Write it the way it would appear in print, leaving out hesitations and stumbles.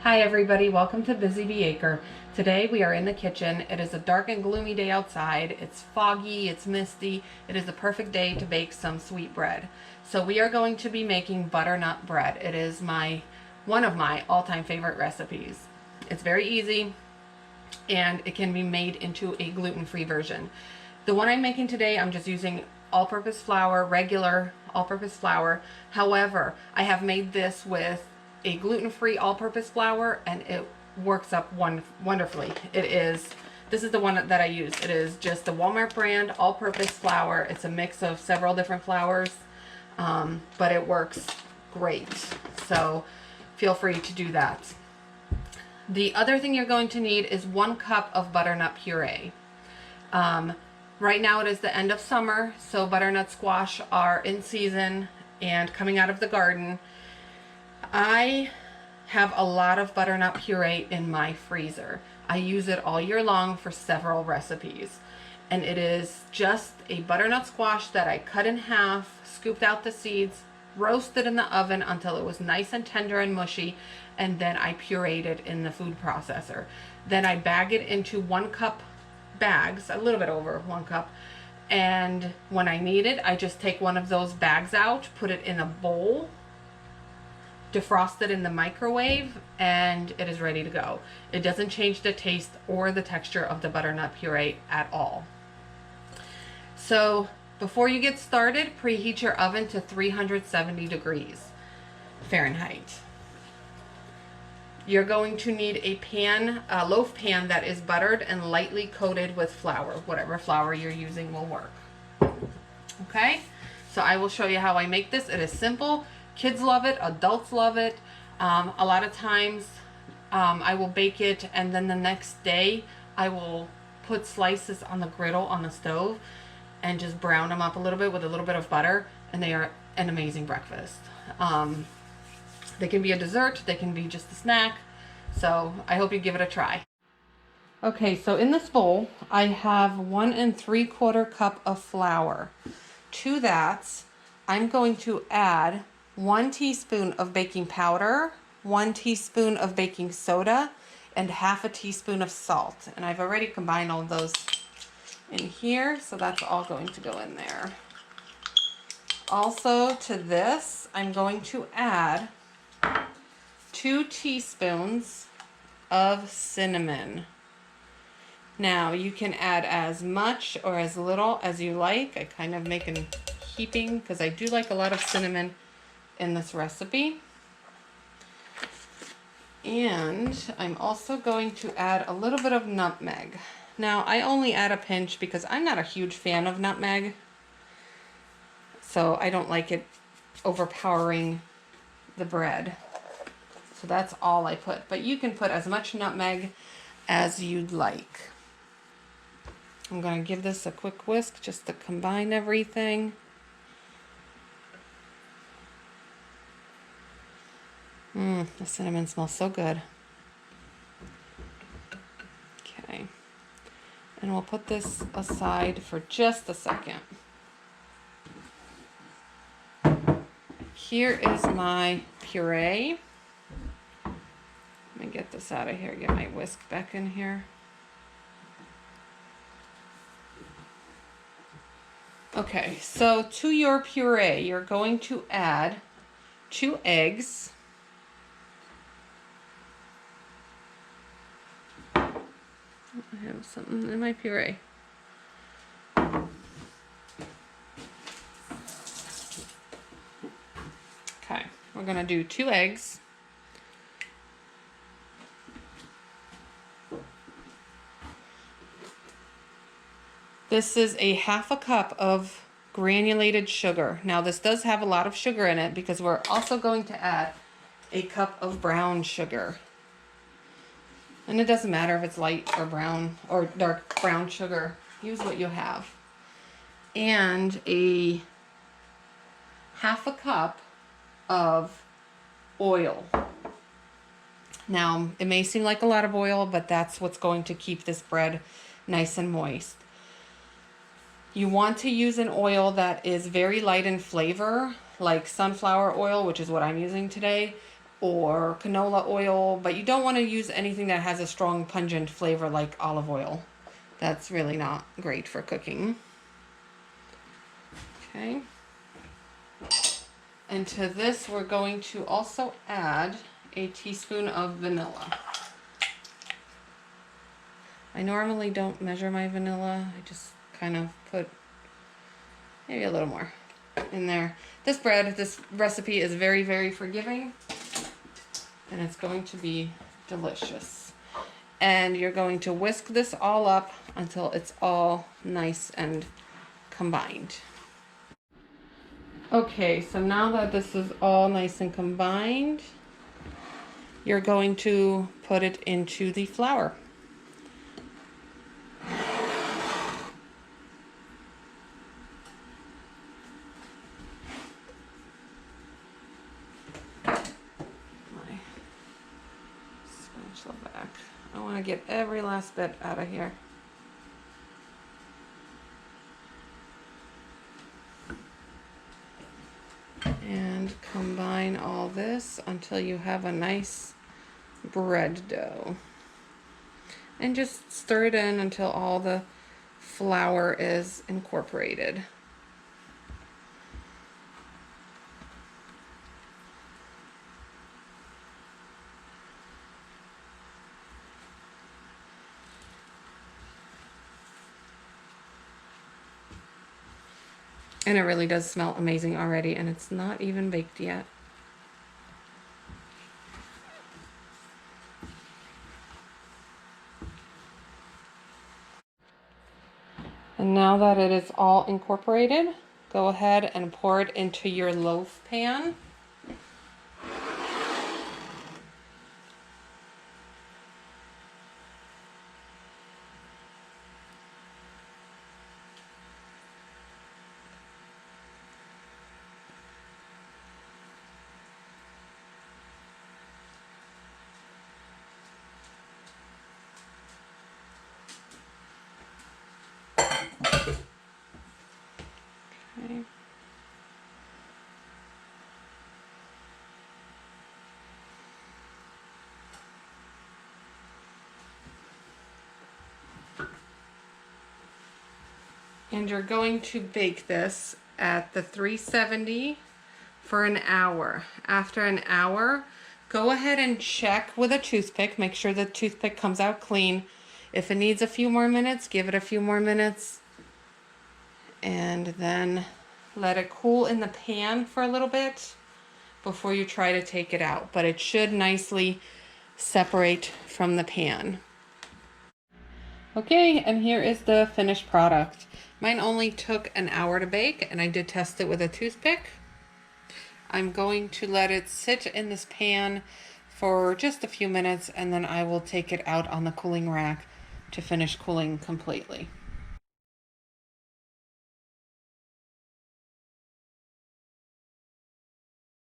Hi everybody, welcome to Busy Bee Acre. Today we are in the kitchen. It is a dark and gloomy day outside. It's foggy, it's misty. It is the perfect day to bake some sweet bread. So we are going to be making butternut bread. It is one of my all-time favorite recipes. It's very easy and it can be made into a gluten-free version. The one I'm making today, I'm just using all-purpose flour, regular all-purpose flour. However, I have made this with a gluten-free all-purpose flour and it works up wonderfully. This is the one that I use. It is just the Walmart brand all-purpose flour. It's a mix of several different flours, but it works great. So feel free to do that. The other thing you're going to need is 1 cup of butternut puree. Right now it is the end of summer, so butternut squash are in season and coming out of the garden. I have a lot of butternut puree in my freezer. I use it all year long for several recipes. And it is just a butternut squash that I cut in half, scooped out the seeds, roasted in the oven until it was nice and tender and mushy, and then I pureed it in the food processor. Then I bag it into 1 cup bags, a little bit over 1 cup. And when I need it, I just take one of those bags out, put it in a bowl, defrost it in the microwave, and it is ready to go. It doesn't change the taste or the texture of the butternut puree at all. So before you get started, preheat your oven to 370 degrees Fahrenheit. You're going to need a loaf pan that is buttered and lightly coated with flour. Whatever flour you're using will work. Okay, so I will show you how I make this. It is simple. Kids love it, adults love it. A lot of times I will bake it and then the next day I will put slices on the griddle on the stove and just brown them up a little bit with a little bit of butter, and they are an amazing breakfast. They can be a dessert, they can be just a snack, so I hope you give it a try. Okay, so in this bowl I have 1 3/4 cup of flour. To that I'm going to add 1 teaspoon of baking powder, 1 teaspoon of baking soda, and 1/2 teaspoon of salt. And I've already combined all of those in here, so that's all going to go in there. Also to this, I'm going to add 2 teaspoons of cinnamon. Now you can add as much or as little as you like. I kind of make a heaping because I do like a lot of cinnamon in this recipe. And I'm also going to add a little bit of nutmeg. Now I only add a pinch because I'm not a huge fan of nutmeg, so I don't like it overpowering the bread. So that's all I put, but you can put as much nutmeg as you'd like. I'm going to give this a quick whisk just to combine everything. The cinnamon smells so good. Okay, and we'll put this aside for just a second. Here is my puree. Let me get this out of here, get my whisk back in here. Okay, so to your puree, you're going to add 2 eggs. I have something in my puree. Okay, we're gonna do 2 eggs. This is a 1/2 cup of granulated sugar. Now this does have a lot of sugar in it because we're also going to add a cup of brown sugar. And it doesn't matter if it's light or brown or dark brown sugar. Use what you have. And a 1/2 cup of oil. Now, it may seem like a lot of oil, but that's what's going to keep this bread nice and moist. You want to use an oil that is very light in flavor, like sunflower oil, which is what I'm using today, or canola oil, but you don't want to use anything that has a strong pungent flavor like olive oil. That's really not great for cooking. Okay. And to this, we're going to also add a teaspoon of vanilla. I normally don't measure my vanilla. I just kind of put maybe a little more in there. This recipe is very, very forgiving, and it's going to be delicious. And you're going to whisk this all up until it's all nice and combined. Okay, so now that this is all nice and combined, you're going to put it into the flour. Back. I want to get every last bit out of here. And combine all this until you have a nice bread dough. And just stir it in until all the flour is incorporated. And it really does smell amazing already, and it's not even baked yet. And now that it is all incorporated, go ahead and pour it into your loaf pan. Okay. And you're going to bake this at the 370 for an hour. After an hour, go ahead and check with a toothpick. Make sure the toothpick comes out clean. If it needs a few more minutes, give it a few more minutes. And then let it cool in the pan for a little bit before you try to take it out. But it should nicely separate from the pan. Okay, and here is the finished product. Mine only took an hour to bake, and I did test it with a toothpick. I'm going to let it sit in this pan for just a few minutes, and then I will take it out on the cooling rack to finish cooling completely.